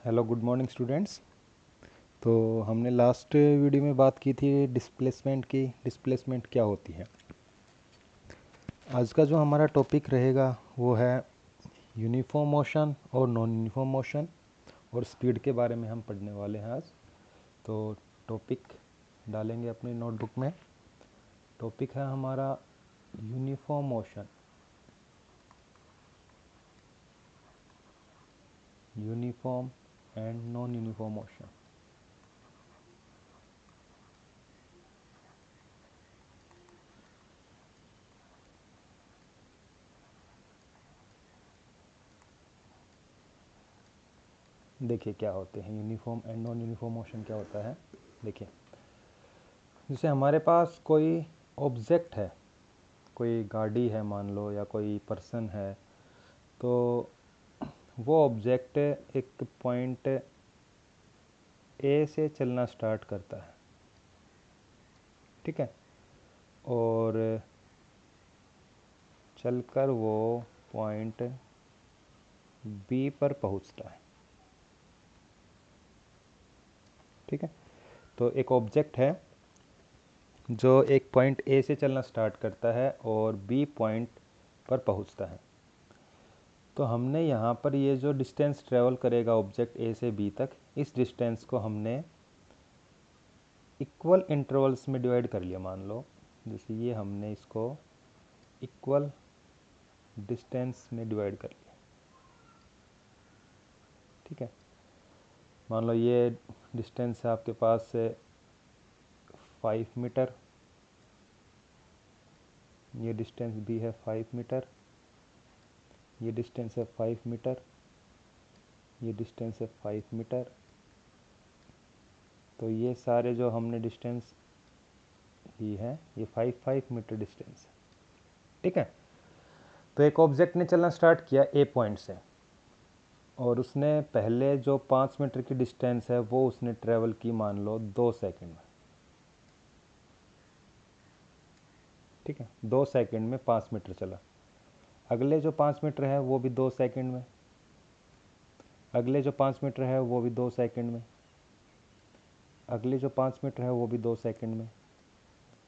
Hello good morning students. तो हमने last video में बात की थी डिस्प्लेसमेंट की। डिस्प्लेसमेंट क्या होती है। आज का जो हमारा टॉपिक रहेगा वो है यूनिफॉर्म मोशन और नॉन यूनिफॉर्म मोशन, और स्पीड के बारे में हम पढ़ने वाले हैं आज। तो टॉपिक डालेंगे अपनी नोटबुक में। टॉपिक है हमारा uniform motion. Uniform and non uniform motion. देखिए क्या होते हैं uniform and non uniform motion, क्या होता है। देखिए, जैसे हमारे पास कोई ऑब्जेक्ट है, कोई गाड़ी है मान लो, या कोई पर्सन है, तो वो ऑब्जेक्ट एक पॉइंट ए से चलना स्टार्ट करता है, ठीक है, और चलकर वो पॉइंट बी पर पहुंचता है, ठीक है। तो एक ऑब्जेक्ट है जो एक पॉइंट ए से चलना स्टार्ट करता है और बी पॉइंट पर पहुंचता है। तो हमने यहाँ पर ये जो डिस्टेंस ट्रेवल करेगा ऑब्जेक्ट ए से बी तक, इस डिस्टेंस को हमने इक्वल इंटरवल्स में डिवाइड कर लिया। मान लो जैसे ये हमने इसको इक्वल डिस्टेंस में डिवाइड कर लिया, ठीक है। मान लो ये डिस्टेंस है आपके पास से 5 मीटर, ये डिस्टेंस भी है 5 मीटर, ये डिस्टेंस है 5 मीटर, ये डिस्टेंस है 5 मीटर। तो ये सारे जो हमने डिस्टेंस ली है ये 5 मीटर डिस्टेंस है, ठीक है। तो एक ऑब्जेक्ट ने चलना स्टार्ट किया ए पॉइंट से, और उसने पहले जो 5 मीटर की डिस्टेंस है वो उसने ट्रेवल की मान लो 2 सेकंड में, ठीक है। 2 सेकंड में 5 मीटर चला। अगले जो 5 मीटर है वो भी 2 सेकंड में, अगले जो 5 मीटर है वो भी 2 सेकंड में, अगले जो 5 मीटर है वो भी 2 सेकंड में,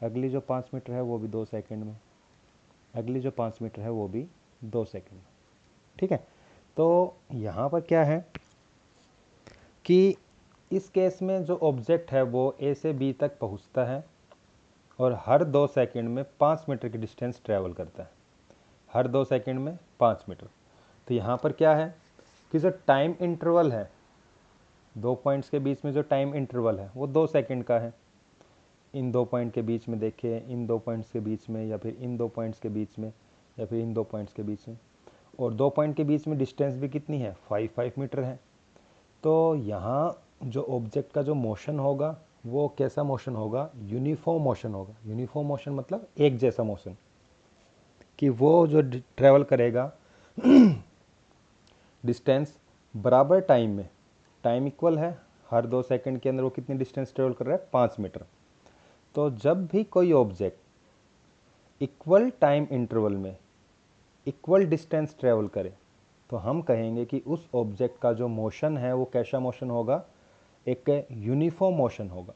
अगली जो 5 मीटर है वो भी 2 सेकंड में, अगली जो 5 मीटर है वो भी 2 सेकंड में, ठीक है। तो यहाँ पर क्या है कि इस केस में जो ऑब्जेक्ट है वो ए से बी तक पहुँचता है और हर 2 सेकंड में 5 मीटर की डिस्टेंस ट्रैवल करता है, हर 2 सेकंड में 5 मीटर। तो यहाँ पर क्या है कि जो टाइम इंटरवल है, दो पॉइंट्स के बीच में जो टाइम इंटरवल है वो 2 सेकंड का है। इन दो पॉइंट के बीच में देखिए, इन दो पॉइंट्स के बीच में, या फिर इन दो पॉइंट्स के बीच में, या फिर इन दो पॉइंट्स के बीच में, और दो पॉइंट के बीच में डिस्टेंस भी कितनी है, 5 मीटर है। तो यहाँ जो ऑब्जेक्ट का जो मोशन होगा वो कैसा मोशन होगा, यूनिफॉर्म मोशन होगा। यूनिफॉर्म मोशन मतलब एक जैसा मोशन, कि वो जो ट्रैवल करेगा डिस्टेंस बराबर टाइम में, टाइम इक्वल है, हर 2 सेकंड के अंदर वो कितनी डिस्टेंस ट्रेवल कर रहा है, 5 मीटर। तो जब भी कोई ऑब्जेक्ट इक्वल टाइम इंटरवल में इक्वल डिस्टेंस ट्रेवल करे, तो हम कहेंगे कि उस ऑब्जेक्ट का जो मोशन है वो कैसा मोशन होगा, एक यूनिफॉर्म मोशन होगा।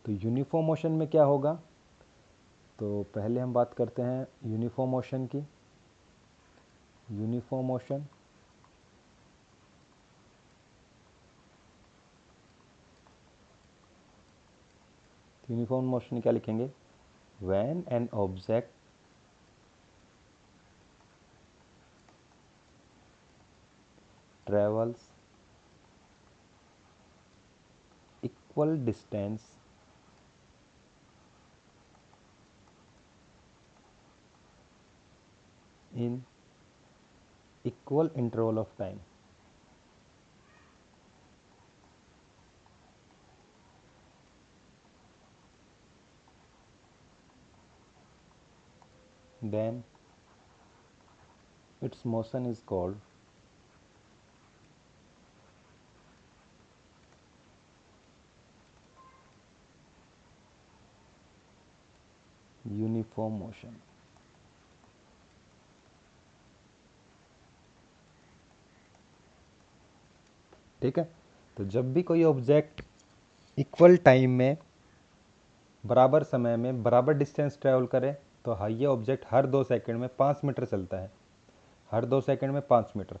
तो यूनिफॉर्म मोशन में क्या होगा, तो पहले हम बात करते हैं यूनिफॉर्म मोशन की। यूनिफॉर्म मोशन यूनिफॉर्म मोशन क्या लिखेंगे, when an object travels equal distance in equal interval of time, then its motion is called uniform motion। ठीक है। तो जब भी कोई ऑब्जेक्ट इक्वल टाइम में, बराबर समय में, बराबर डिस्टेंस ट्रैवल करे तो हाँ, ये ऑब्जेक्ट हर 2 सेकंड में 5 मीटर चलता है, हर 2 सेकंड में 5 मीटर।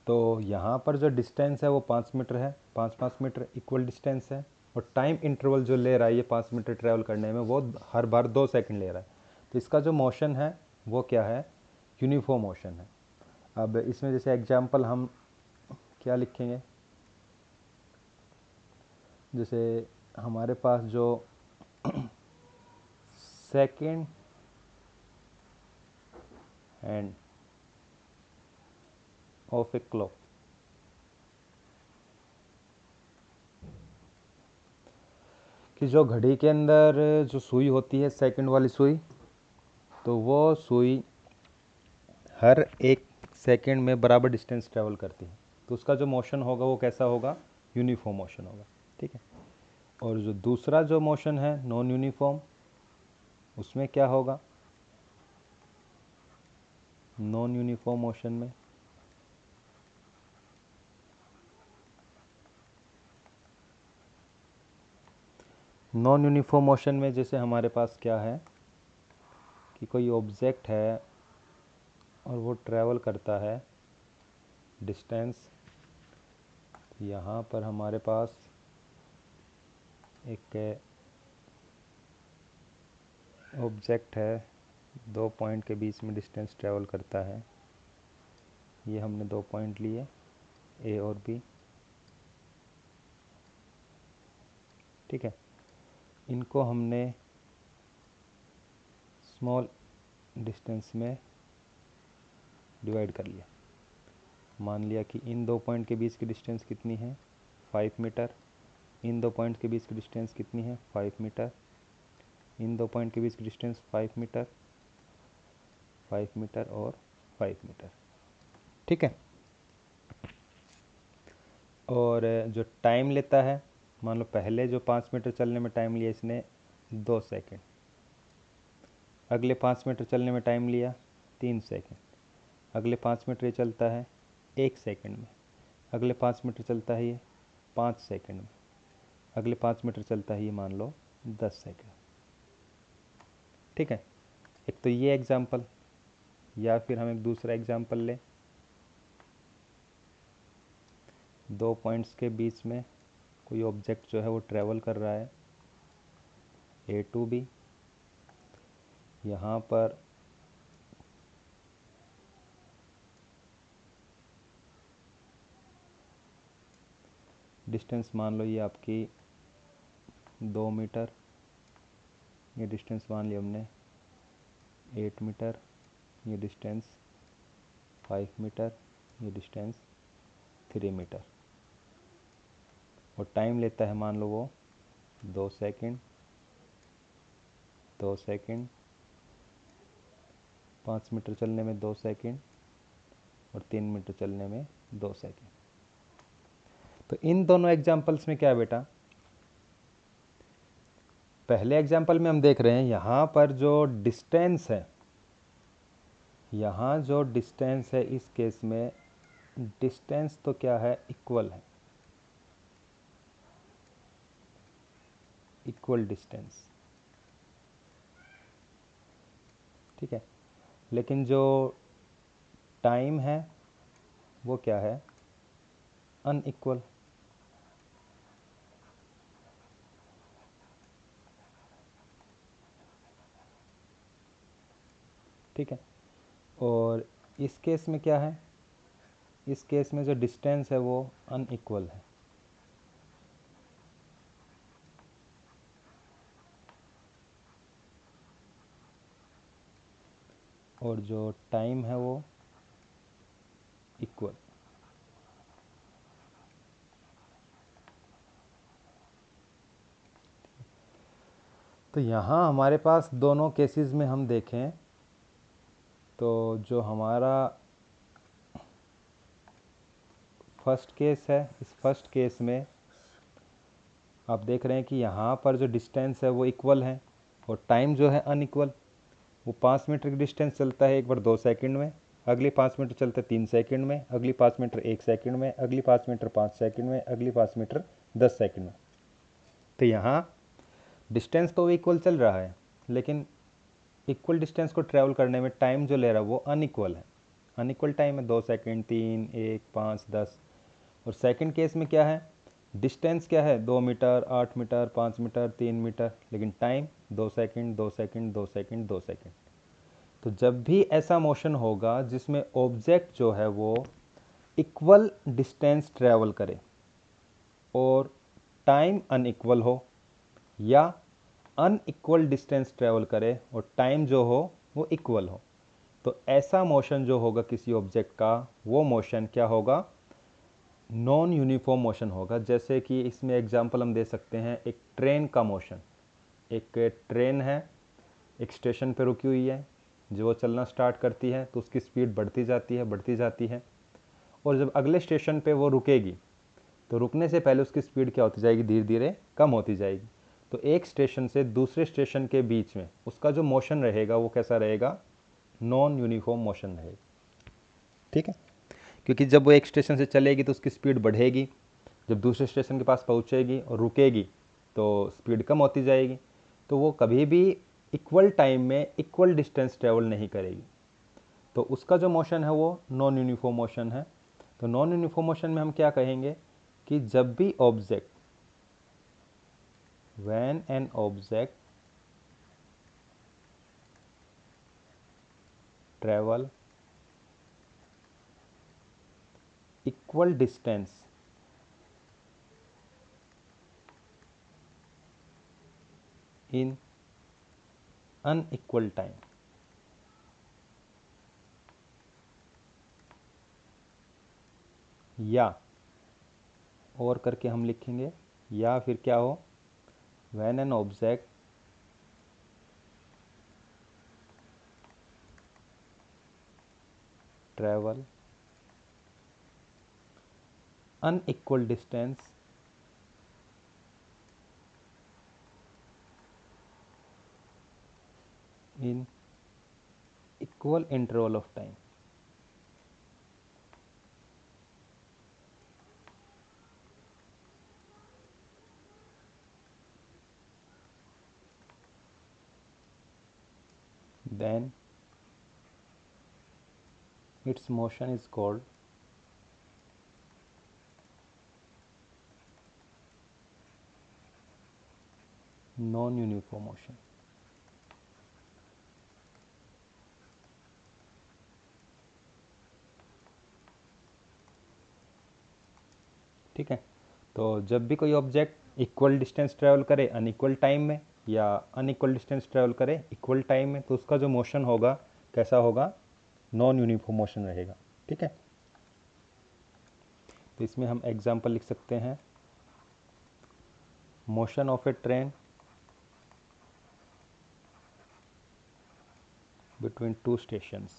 तो यहाँ पर जो डिस्टेंस है वो 5 मीटर है, 5-5 मीटर इक्वल डिस्टेंस है, और टाइम इंटरवल जो ले रहा है ये 5 मीटर ट्रैवल करने में वो हर बार 2 सेकंड ले रहा है। तो इसका जो मोशन है वो क्या है, यूनिफॉर्म मोशन है। अब इसमें जैसे एग्जांपल हम क्या लिखेंगे, जैसे हमारे पास जो second hand of a clock, कि जो घड़ी के अंदर जो सुई होती है सेकंड वाली सुई, तो वो सुई हर 1 सेकंड में बराबर डिस्टेंस ट्रैवल करती है। तो उसका जो मोशन होगा वो कैसा होगा, यूनिफॉर्म मोशन होगा। ठीक है। और जो दूसरा जो मोशन है नॉन यूनिफॉर्म, उसमें क्या होगा, नॉन यूनिफॉर्म मोशन में जैसे हमारे पास क्या है कि कोई ऑब्जेक्ट है और वो ट्रैवल करता है डिस्टेंस, यहाँ पर हमारे पास एक ऑब्जेक्ट है, 2 पॉइंट के बीच में डिस्टेंस ट्रैवल करता है। ये हमने 2 पॉइंट लिए, ए और बी। ठीक है। इनको हमने स्मॉल डिस्टेंस में डिवाइड कर लिया। मान लिया कि इन 2 पॉइंट के बीच की डिस्टेंस कितनी है, 5 मीटर। इन 2 पॉइंट के बीच की डिस्टेंस कितनी है, 5 मीटर। इन 2 पॉइंट के बीच की डिस्टेंस 5 मीटर, 5 मीटर और 5 मीटर। ठीक है। और जो टाइम लेता है, मान लो पहले जो 5 मीटर चलने में टाइम लिया इसने 2 सेकंड, अगले 5 मीटर चलने में टाइम लिया 3 सेकंड, अगले 5 मीटर ये चलता है 1 सेकंड में, अगले 5 मीटर चलता है ये 5 सेकंड में, अगले 5 मीटर चलता है ये मान लो 10 सेकंड। ठीक है। एक तो ये एग्जाम्पल, या फिर हम एक दूसरा एग्जाम्पल लें, 2 पॉइंट्स के बीच में कोई ऑब्जेक्ट जो है वो ट्रैवल कर रहा है ए टू बी। यहाँ पर डिस्टेंस मान लो ये आपकी 2 मीटर, ये डिस्टेंस मान लिया हमने 8 मीटर, ये डिस्टेंस 5 मीटर, ये डिस्टेंस 3 मीटर। और टाइम लेता है मान लो वो 2 सेकंड, 2 सेकंड, 5 मीटर चलने में 2 सेकंड और 3 मीटर चलने में 2 सेकंड। तो इन दोनों एग्जाम्पल्स में क्या है बेटा, पहले एग्जाम्पल में हम देख रहे हैं यहाँ पर जो डिस्टेंस है, यहाँ जो डिस्टेंस है इस केस में डिस्टेंस तो क्या है, इक्वल है, इक्वल डिस्टेंस। ठीक है। लेकिन जो टाइम है वो क्या है, अनइक्वल। ठीक है। और इस केस में क्या है, इस केस में जो डिस्टेंस है वो अनइक्वल है। और जो टाइम है वो इक्वल। तो यहाँ हमारे पास दोनों केसेस में हम देखें तो जो हमारा फर्स्ट केस है, इस फर्स्ट केस में आप देख रहे हैं कि यहाँ पर जो डिस्टेंस है वो इक्वल है और टाइम जो है अनइक्वल। वो 5 मीटर की डिस्टेंस चलता है एक बार 2 सेकंड में अगली 5 मीटर चलते 3 सेकंड में, अगली 5 मीटर 1 सेकंड में, अगली 5 मीटर 5 सेकंड में, अगली 5 मीटर 10 सेकंड में। तो यहाँ डिस्टेंस तो इक्वल चल रहा है, लेकिन इक्वल डिस्टेंस को ट्रैवल करने में टाइम जो ले रहा है वो अनइक्वल है। अनइक्वल टाइम है, 2 सेकंड, 3, 1, 5, 10। और सेकंड केस में क्या है, डिस्टेंस क्या है, 2 मीटर, 8 मीटर, 5 मीटर, 3 मीटर, लेकिन time 2 second, 2 second, 2 second, 2 second. तो जब भी ऐसा मोशन होगा जिसमें ऑब्जेक्ट जो है वो इक्वल डिस्टेंस ट्रैवल करे और टाइम अनइक्वल हो, या अनइक्वल डिस्टेंस ट्रैवल करे और टाइम जो हो वो इक्वल हो, तो ऐसा मोशन जो होगा किसी ऑब्जेक्ट का, वो मोशन क्या होगा, नॉन यूनिफॉर्म मोशन होगा। जैसे कि इसमें एग्जांपल हम दे सकते हैं एक ट्रेन का मोशन। एक ट्रेन है, एक स्टेशन पे रुकी हुई है, जो वो चलना स्टार्ट करती है तो उसकी स्पीड बढ़ती जाती है, बढ़ती जाती है, और जब अगले स्टेशन पे वो रुकेगी तो रुकने से पहले उसकी स्पीड क्या होती जाएगी, धीरे धीरे कम होती जाएगी। तो एक स्टेशन से दूसरे स्टेशन के बीच में उसका जो मोशन रहेगा वो कैसा रहेगा, नॉन यूनिफॉर्म मोशन रहेगा। ठीक है, क्योंकि जब वो एक स्टेशन से चलेगी तो उसकी स्पीड बढ़ेगी, जब दूसरे स्टेशन के पास पहुंचेगी और रुकेगी तो स्पीड कम होती जाएगी, तो वो कभी भी इक्वल टाइम में इक्वल डिस्टेंस ट्रेवल नहीं करेगी। तो उसका जो मोशन है वो नॉन यूनिफॉर्म मोशन है। तो नॉन यूनिफॉर्म मोशन में हम क्या कहेंगे कि जब भी object, when an object travel equal distance in unequal time, या और करके हम लिखेंगे, या फिर क्या हो, when an object travel unequal distance in equal interval of time, then its motion is called non uniform motion. ठीक है, तो जब भी कोई ऑब्जेक्ट इक्वल डिस्टेंस ट्रेवल करे अनइक्वल टाइम में, या अनइक्वल डिस्टेंस ट्रेवल करे इक्वल टाइम में, तो उसका जो मोशन होगा कैसा होगा, नॉन यूनिफॉर्म मोशन रहेगा। ठीक है, तो इसमें हम एग्जांपल लिख सकते हैं, motion of A train between two stations।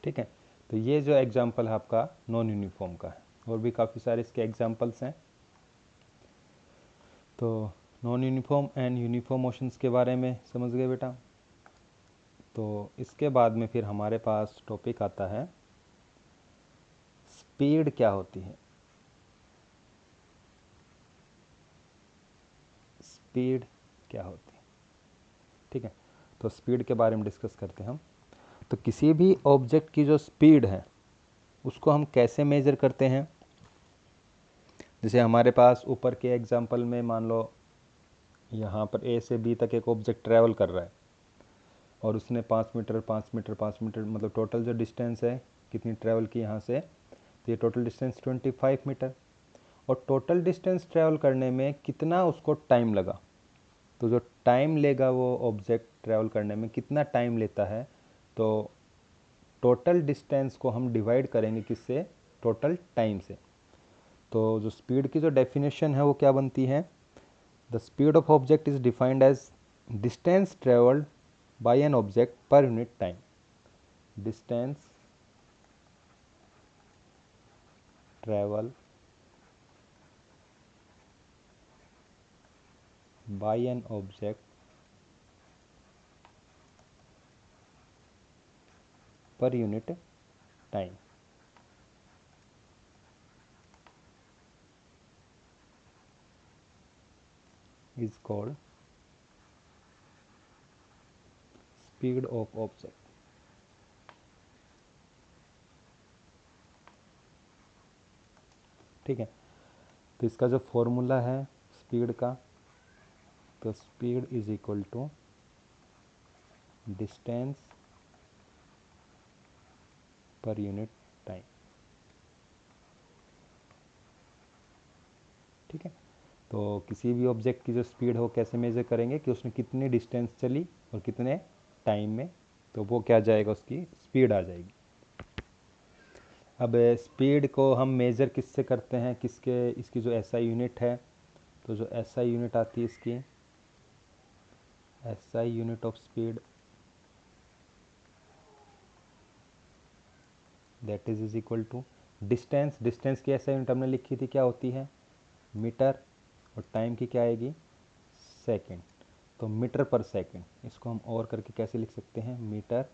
ठीक है, तो ये जो एग्जांपल है आपका नॉन यूनिफॉर्म का है, और भी काफ़ी सारे इसके एग्जांपल्स हैं। तो non uniform and uniform motions के बारे में समझ गए बेटा। तो इसके बाद में फिर हमारे पास टॉपिक आता है स्पीड क्या होती है। स्पीड क्या होती है, ठीक है, तो स्पीड के बारे में डिस्कस करते हैं हम। तो किसी भी ऑब्जेक्ट की जो स्पीड है उसको हम कैसे मेज़र करते हैं। जैसे हमारे पास ऊपर के एग्जांपल में मान लो यहाँ पर ए से बी तक एक ऑब्जेक्ट ट्रैवल कर रहा है, और उसने 5 मीटर 5 मीटर 5 मीटर मतलब टोटल जो डिस्टेंस है कितनी ट्रैवल की यहाँ से, तो ये टोटल डिस्टेंस 25 मीटर। और टोटल डिस्टेंस ट्रैवल करने में कितना उसको टाइम लगा, तो जो टाइम लेगा वो ऑब्जेक्ट ट्रैवल करने में कितना टाइम लेता है, तो टोटल डिस्टेंस को हम डिवाइड करेंगे किससे, टोटल टाइम से। तो जो स्पीड की जो डेफिनेशन है वो क्या बनती है, the speed of object is defined as distance travelled by an object per unit time. Distance travel by an object per unit time is called speed of object। ठीक है, तो इसका जो फॉर्मूला है स्पीड का, तो speed is equal to distance per unit time. ठीक है, तो किसी भी ऑब्जेक्ट की जो स्पीड हो कैसे मेजर करेंगे कि उसने कितनी डिस्टेंस चली और कितने टाइम में, तो वो क्या जाएगा, उसकी स्पीड आ जाएगी। अब स्पीड को हम मेज़र किससे करते हैं, किसके, इसकी जो एसआई यूनिट है, तो जो एसआई यूनिट आती है इसकी, SI unit of speed that is equal to distance. Distance की एसआई यूनिट हमने लिखी थी, क्या होती है, मीटर, और टाइम की क्या आएगी, सेकंड। तो मीटर पर सेकंड, इसको हम और करके कैसे लिख सकते हैं, मीटर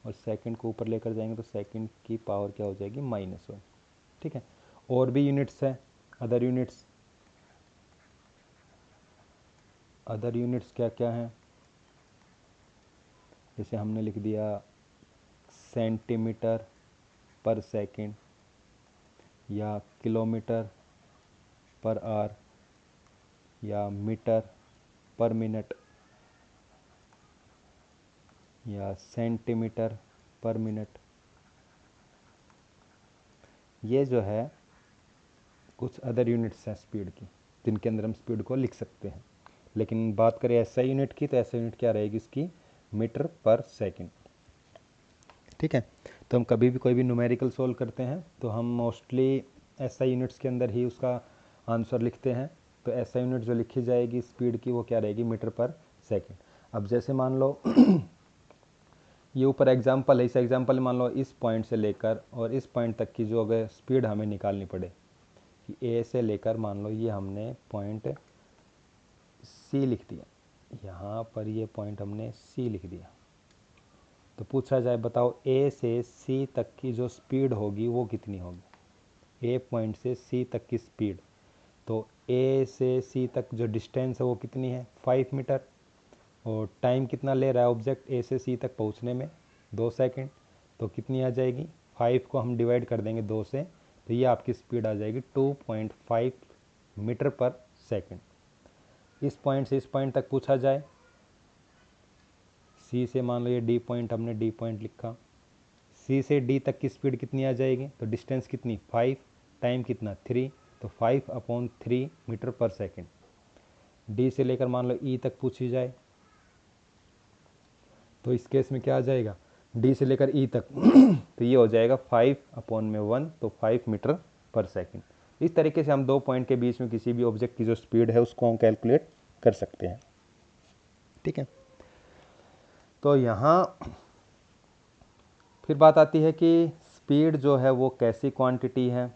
और सेकंड को ऊपर लेकर जाएंगे तो सेकंड की पावर क्या हो जाएगी, -1। ठीक है, और भी यूनिट्स है, अदर यूनिट्स, अदर यूनिट्स क्या क्या हैं, जैसे हमने लिख दिया सेंटीमीटर पर सेकंड, या किलोमीटर पर आवर, या मीटर पर मिनट, या सेंटीमीटर पर मिनट। ये जो है कुछ अदर यूनिट्स हैं स्पीड की, जिनके अंदर हम स्पीड को लिख सकते हैं। लेकिन बात करें एसआई यूनिट की, तो एसआई यूनिट क्या रहेगी इसकी, मीटर पर सेकंड। ठीक है, तो हम कभी भी कोई भी न्यूमेरिकल सोल्व करते हैं तो हम मोस्टली एसआई यूनिट्स के अंदर ही उसका आंसर लिखते हैं। तो एसआई यूनिट जो लिखी जाएगी स्पीड की, वो क्या रहेगी, मीटर पर सेकंड। अब जैसे मान लो ये ऊपर एग्जाम्पल है, इस एग्जाम्पल में मान लो इस पॉइंट से लेकर और इस पॉइंट तक की जो अगर स्पीड हमें निकालनी पड़े, कि ए से लेकर मान लो ये हमने पॉइंट सी लिख दिया, यहाँ पर ये पॉइंट हमने सी लिख दिया, तो पूछा जाए बताओ ए से सी तक की जो स्पीड होगी वो कितनी होगी, ए पॉइंट से सी तक की स्पीड। तो ए से सी तक जो डिस्टेंस है वो कितनी है, 5 मीटर, और टाइम कितना ले रहा है ऑब्जेक्ट ए से सी तक पहुंचने में, 2 सेकंड। तो कितनी आ जाएगी, 5 को हम डिवाइड कर देंगे 2 से, तो ये आपकी स्पीड आ जाएगी 2.5 मीटर पर सेकंड। इस पॉइंट से इस पॉइंट तक पूछा जाए, सी से मान लो ये डी पॉइंट, हमने डी पॉइंट लिखा, सी से डी तक की स्पीड कितनी आ जाएगी, तो डिस्टेंस कितनी, 5, टाइम कितना, 3, तो 5/3 मीटर पर सेकंड। डी से लेकर मान लो ई तक पूछी जाए, तो इस केस में क्या आ जाएगा, डी से लेकर ई तक तो ये हो जाएगा 5/1, तो 5 मीटर पर सेकंड। इस तरीके से हम 2 पॉइंट के बीच में किसी भी ऑब्जेक्ट की जो स्पीड है उसको हम कैलकुलेट कर सकते हैं। ठीक है, तो यहाँ फिर बात आती है कि स्पीड जो है वो कैसी क्वांटिटी है।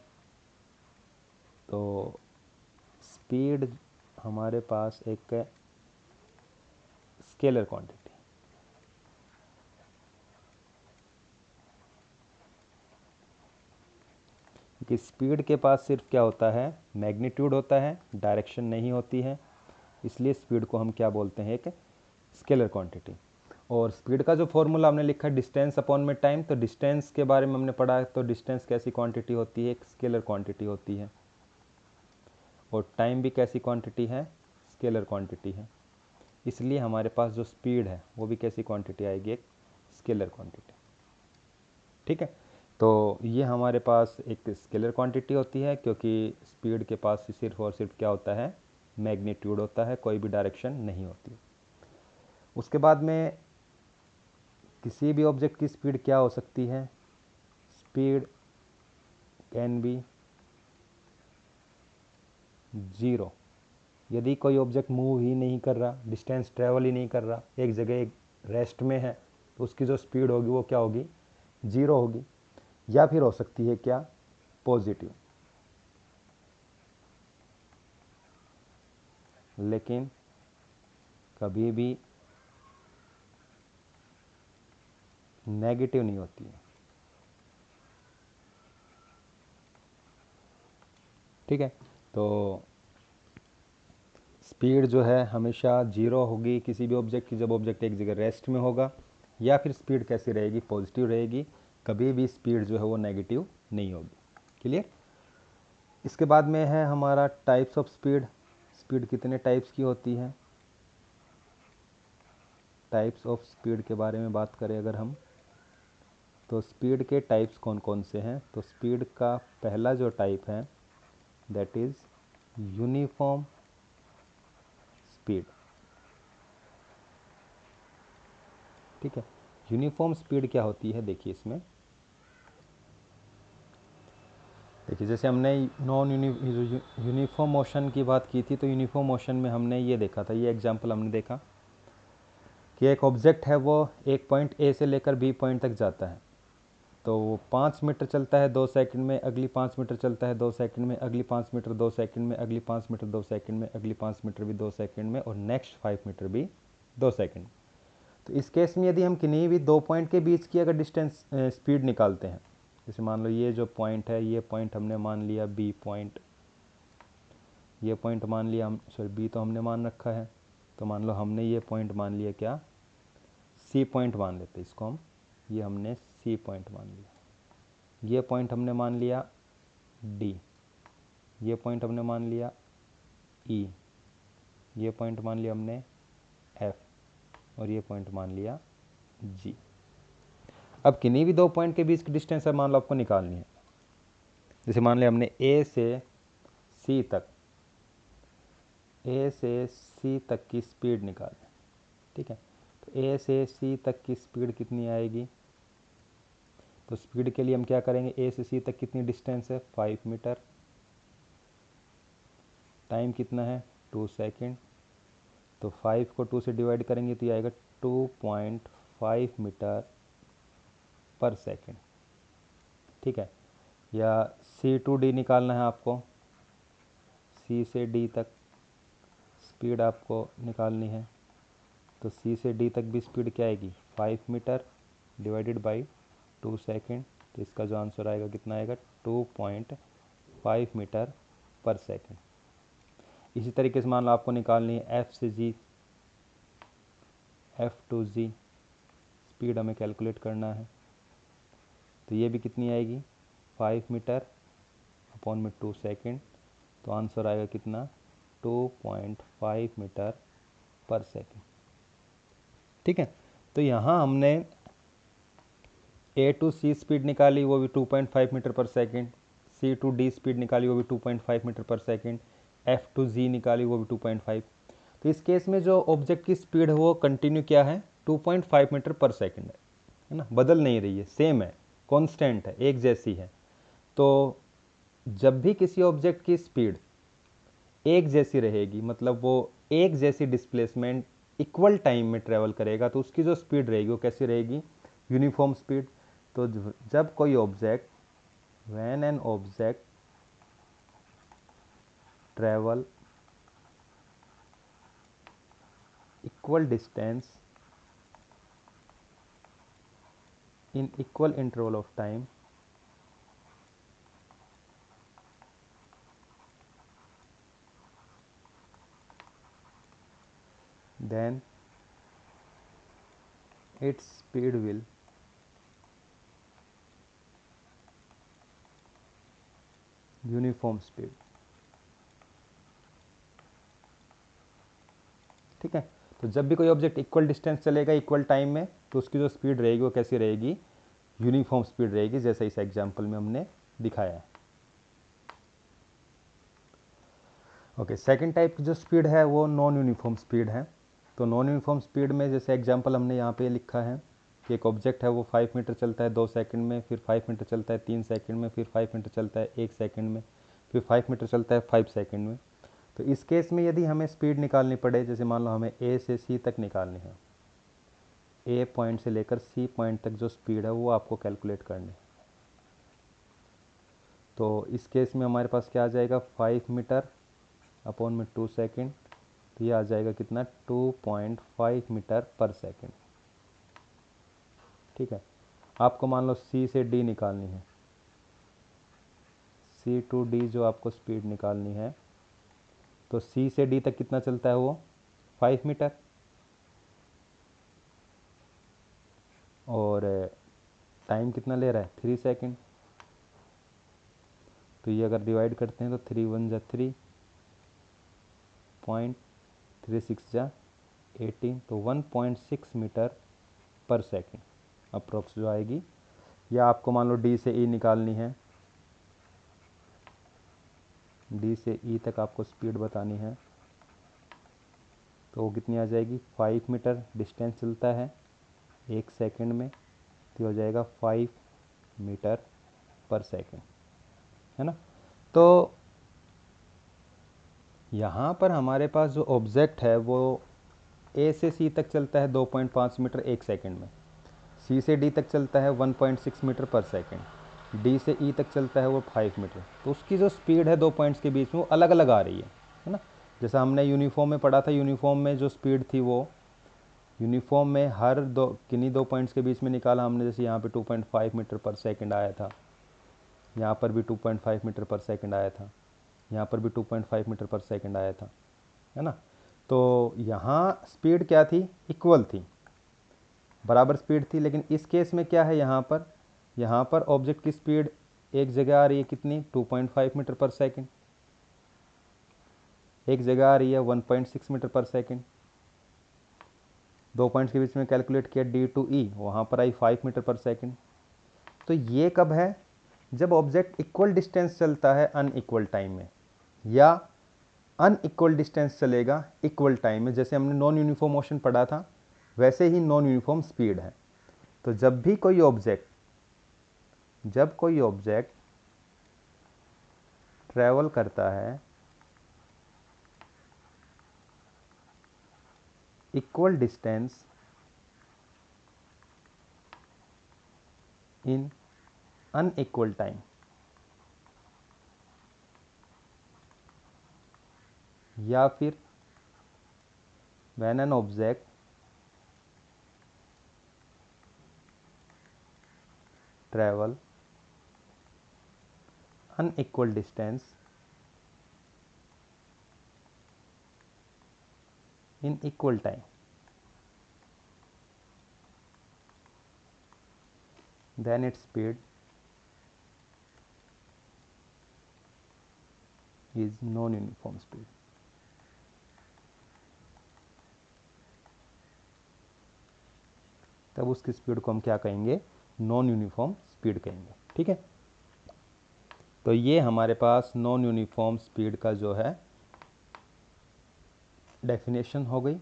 तो स्पीड हमारे पास एक स्केलर क्वांटिटी, कि स्पीड के पास सिर्फ क्या होता है, मैग्नीट्यूड होता है, डायरेक्शन नहीं होती है, इसलिए स्पीड को हम क्या बोलते हैं, एक स्केलर क्वांटिटी। और स्पीड का जो फॉर्मूला हमने लिखा है डिस्टेंस अपॉन में टाइम, तो डिस्टेंस के बारे में हमने पढ़ा है, तो डिस्टेंस कैसी क्वांटिटी होती है, एक स्केलर क्वांटिटी होती है, और टाइम भी कैसी क्वांटिटी है, स्केलर क्वांटिटी है। इसलिए हमारे पास जो स्पीड है वो भी कैसी क्वांटिटी आएगी, एक स्केलर क्वांटिटी। ठीक है, तो ये हमारे पास एक स्केलर क्वांटिटी होती है, क्योंकि स्पीड के पास सिर्फ और सिर्फ क्या होता है, मैग्नीट्यूड होता है, कोई भी डायरेक्शन नहीं होती। उसके बाद में किसी भी ऑब्जेक्ट की स्पीड क्या हो सकती है, स्पीड कैन बी 0। यदि कोई ऑब्जेक्ट मूव ही नहीं कर रहा, डिस्टेंस ट्रेवल ही नहीं कर रहा, एक जगह एक रेस्ट में है, तो उसकी जो स्पीड होगी वो क्या होगी, 0 होगी। या फिर हो सकती है क्या, पॉजिटिव। लेकिन कभी भी नेगेटिव नहीं होती है। ठीक है, तो स्पीड जो है हमेशा जीरो होगी किसी भी ऑब्जेक्ट की जब ऑब्जेक्ट एक जगह रेस्ट में होगा, या फिर स्पीड कैसी रहेगी, पॉजिटिव रहेगी। कभी भी स्पीड जो है वो नेगेटिव नहीं होगी। क्लियर। इसके बाद में है हमारा टाइप्स ऑफ स्पीड। स्पीड कितने टाइप्स की होती है। टाइप्स ऑफ स्पीड के बारे में बात करें अगर हम, तो स्पीड के टाइप्स कौन कौन से हैं। तो स्पीड का पहला जो टाइप है दैट इज़ यूनिफॉर्म स्पीड। ठीक है, यूनिफॉर्म स्पीड क्या होती है, देखिए इसमें, देखिए जैसे हमने नॉन यूनिफॉर्म मोशन की बात की थी, तो यूनिफॉर्म मोशन में हमने ये देखा था, ये एग्जांपल हमने देखा कि एक ऑब्जेक्ट है वो एक पॉइंट ए से लेकर बी पॉइंट तक जाता है, तो वो 5 मीटर चलता है 2 सेकंड में, अगली 5 मीटर चलता है 2 सेकंड में, अगली 5 मीटर 2 सेकंड में, अगली 5 मीटर 2 सेकंड में, अगली 5 मीटर भी 2 सेकंड में, और नेक्स्ट 5 मीटर भी 2 सेकंड। तो इस केस में यदि हम किन्हीं भी दो पॉइंट के बीच की अगर डिस्टेंस स्पीड निकालते हैं, जैसे मान लो ये जो पॉइंट है, ये पॉइंट हमने मान लिया बी पॉइंट, ये पॉइंट मान लिया हम, सॉरी बी तो हमने मान रखा है, तो मान लो हमने ये पॉइंट मान लिया क्या, सी पॉइंट मान लेते हैं इसको हम, ये हमने सी पॉइंट मान लिया। ये पॉइंट हमने मान लिया डी, ये पॉइंट हमने मान लिया ई, ये पॉइंट मान लिया हमने एफ, और ये पॉइंट मान लिया जी। अब किन्हीं भी दो पॉइंट के बीच की डिस्टेंस है मान लो आपको निकालनी है, जैसे मान लिया हमने ए से सी तक, ए से सी तक की स्पीड निकाली। ठीक है, तो ए से सी तक की स्पीड कितनी आएगी, तो स्पीड के लिए हम क्या करेंगे, ए से सी तक कितनी डिस्टेंस है 5 मीटर, टाइम कितना है 2 सेकेंड, तो 5 को 2 से डिवाइड करेंगे तो ये आएगा 2.5 मीटर पर सेकेंड। ठीक है, या सी टू डी निकालना है आपको, सी से डी तक स्पीड आपको निकालनी है, तो सी से डी तक भी स्पीड क्या आएगी 5 मीटर डिवाइडेड बाई 2 सेकेंड, तो इसका जो आंसर आएगा कितना आएगा 2.5 मीटर पर सेकेंड। इसी तरीके से मान लो आपको निकालनी है एफ से जी, एफ टू जी स्पीड हमें कैलकुलेट करना है, तो ये भी कितनी आएगी 5 मीटर अपॉन में 2 सेकेंड, तो आंसर आएगा कितना 2.5 मीटर पर सेकेंड। ठीक है, तो यहाँ हमने ए टू सी स्पीड निकाली वो भी 2.5 metre per second, C to D speed निकाली वो भी 2.5 metre per second, F two जी निकाली वो भी 2.5। तो इस केस में जो ऑब्जेक्ट की स्पीड है वो कंटिन्यू क्या है 2.5 मीटर पर सेकेंड है ना, बदल नहीं रही है, सेम है, कांस्टेंट है, एक जैसी है। तो जब भी किसी ऑब्जेक्ट की स्पीड एक जैसी रहेगी, मतलब वो एक जैसी डिस्प्लेसमेंट इक्वल टाइम में ट्रेवल करेगा, तो उसकी जो स्पीड रहेगी वो कैसी रहेगी यूनिफॉर्म स्पीड। तो जब कोई object, when an object travel equal distance in equal interval of time, then its speed will uniform speed. ठीक है, तो जब भी कोई ऑब्जेक्ट इक्वल डिस्टेंस चलेगा इक्वल टाइम में, तो उसकी जो स्पीड रहेगी वो कैसी रहेगी यूनिफॉर्म स्पीड रहेगी, जैसे इस एग्जांपल में हमने दिखाया है। ओके, सेकंड टाइप की जो स्पीड है वो नॉन यूनिफॉर्म स्पीड है। तो नॉन यूनिफॉर्म स्पीड में जैसे एग्जांपल हमने यहाँ पे लिखा है कि एक ऑब्जेक्ट है वो 5 मीटर चलता है 2 सेकंड में, फिर 5 मीटर चलता है 3 सेकंड में, फिर 5 मीटर चलता है 1 सेकंड में, फिर 5 मीटर चलता है 5 सेकंड में। तो इस केस में यदि हमें स्पीड निकालनी पड़े, जैसे मान लो हमें ए से सी तक निकालनी है, ए पॉइंट से लेकर सी पॉइंट तक जो स्पीड है वो आपको कैलकुलेट करनी है, तो इस केस में हमारे पास क्या आ जाएगा 5 मीटर अपॉन में 2 सेकेंड, तो ये आ जाएगा कितना 2.5 मीटर पर सेकंड। ठीक है, आपको मान लो सी से डी निकालनी है, सी टू डी जो आपको स्पीड निकालनी है, तो सी से डी तक कितना चलता है वो 5 मीटर, और टाइम कितना ले रहा है 3 सेकंड। तो ये अगर डिवाइड करते हैं तो 3 1 जा 3, 0.36 जा 18, तो 1.6 मीटर पर सेकंड अप्रोक्स जो आएगी। या आपको मान लो डी से ई निकालनी है, डी से ई तक आपको स्पीड बतानी है, तो वो कितनी आ जाएगी 5 मीटर डिस्टेंस चलता है 1 सेकंड में, तो हो जाएगा 5 मीटर पर सेकंड, है ना। तो यहाँ पर हमारे पास जो ऑब्जेक्ट है वो ए से सी तक चलता है 2.5 मीटर 1 सेकंड में, सी से डी तक चलता है 1.6 मीटर पर सेकंड, डी से ई तक चलता है वो 5 मीटर। तो उसकी जो स्पीड है 2 पॉइंट्स के बीच में वो अलग अलग आ रही है ना। जैसा हमने यूनिफॉर्म में पढ़ा था, यूनिफॉर्म में जो स्पीड थी वो यूनिफॉर्म में हर किन्हीं 2 पॉइंट्स के बीच में निकाला हमने। जैसे यहाँ पे 2.5 मीटर पर सेकंड आया था, यहाँ पर भी 2.5 मीटर पर सेकंड आया था, यहाँ पर भी 2.5 मीटर पर सेकंड आया था, है ना। तो यहाँ स्पीड क्या थी, इक्वल थी, बराबर स्पीड थी। लेकिन इस केस में क्या है, यहाँ पर ऑब्जेक्ट की स्पीड एक जगह आ रही है कितनी 2.5 मीटर पर सेकंड, एक जगह आ रही है 1.6 मीटर पर सेकंड। 2 पॉइंट्स के बीच में कैलकुलेट किया डी टू ई, वहाँ पर आई 5 मीटर पर सेकंड। तो ये कब है, जब ऑब्जेक्ट इक्वल डिस्टेंस चलता है अनइक्वल टाइम में, या अनइक्वल डिस्टेंस चलेगा इक्वल टाइम में। जैसे हमने नॉन यूनिफॉर्म मोशन पढ़ा था, वैसे ही नॉन यूनिफॉर्म स्पीड है। तो जब कोई ऑब्जेक्ट ट्रैवल करता है equal distance in unequal time, या फिर when an object travel unequal distance in equal time, then its speed is non-uniform speed. तब उसकी स्पीड को हम क्या कहेंगे, नॉन यूनिफॉर्म स्पीड कहेंगे। ठीक है, तो ये हमारे पास नॉन यूनिफॉर्म स्पीड का जो है डेफिनेशन हो गई।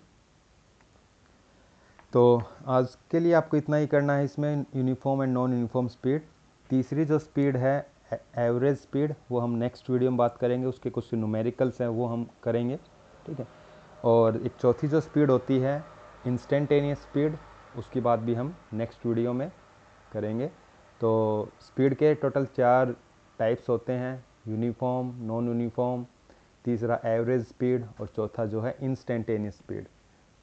तो आज के लिए आपको इतना ही करना है इसमें, uniform and non uniform speed. तीसरी जो स्पीड है एवरेज स्पीड, वो हम नेक्स्ट वीडियो में बात करेंगे, उसके कुछ न्यूमेरिकल्स हैं वो हम करेंगे। ठीक है, और एक चौथी जो स्पीड होती है इंस्टेंटेनियस स्पीड, उसकी बात भी हम नेक्स्ट वीडियो में करेंगे। तो स्पीड के टोटल 4 टाइप्स होते हैं, यूनिफॉर्म, नॉन यूनिफॉर्म, तीसरा एवरेज स्पीड, और चौथा जो है इंस्टेंटेनियस स्पीड।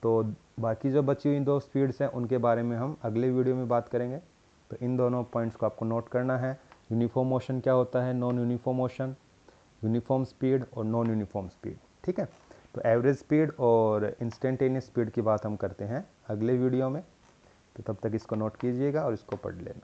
तो बाकी जो बची हुई 2 स्पीड्स हैं उनके बारे में हम अगले वीडियो में बात करेंगे। तो इन दोनों पॉइंट्स को आपको नोट करना है, यूनिफॉर्म मोशन क्या होता है, non uniform motion, uniform speed और नॉन यूनिफॉर्म स्पीड। ठीक है, तो एवरेज स्पीड और इंस्टेंटेनियस स्पीड की बात हम करते हैं अगले वीडियो में। तो तब तक इसको नोट कीजिएगा और इसको पढ़ लेना।